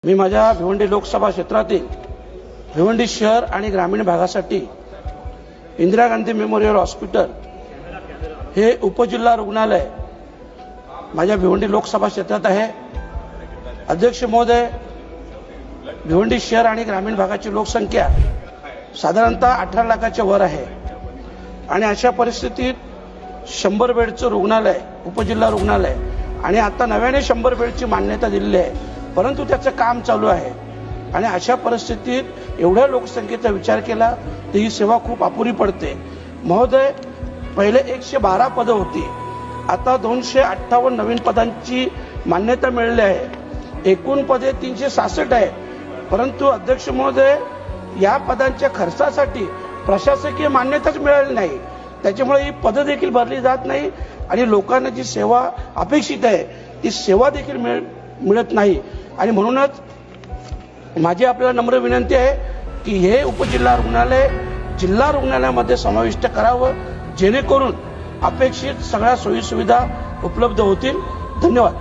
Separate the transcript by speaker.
Speaker 1: मी माझ्या भिवंडी लोकसभा क्षेत्रातील भिवंडी शहर आणि ग्रामीण भागासाठी इंदिरा गांधी मेमोरियल हॉस्पिटल हे उपजिल्हा रुग्णालय माझ्या भिवंडी लोकसभा क्षेत्रात आहे। अध्यक्ष महोदय, भिवंडी शहर आणि ग्रामीण भागाची लोकसंख्या साधारणतः 18 लाखाच्या वर आहे आणि अशा परिस्थितीत 100 बेडचं रुग्णालय उपजिल्हा रुग्णालय आणि आता नव्याने 100 बेडची मान्यता दिलेली आहे, परंतु त्याचं काम चालू आहे आणि अशा परिस्थितीत एवढ्या लोकसंख्येचा विचार केला तर ही सेवा खूप अपुरी पडते। महोदय, पहिले 112 पदं होती, आता 258 नवीन पदांची मान्यता मिळाली आहे। एकूण पदे 366 आहे, परंतु अध्यक्ष महोदय या पदांच्या खर्चासाठी प्रशासकीय मान्यताच मिळाली नाही, त्याच्यामुळे ही पदं देखील भरली जात नाही आणि लोकांना जी सेवा अपेक्षित आहे ती सेवा देखील मिळत नाही। आणि म्हणूनच माझी आपल्याला नम्र विनंती आहे की हे उपजिल्हा रुग्णालय जिल्हा रुग्णालयामध्ये समाविष्ट करावं, जेणेकरून अपेक्षित सगळ्या सोयी सुविधा उपलब्ध होतील। धन्यवाद।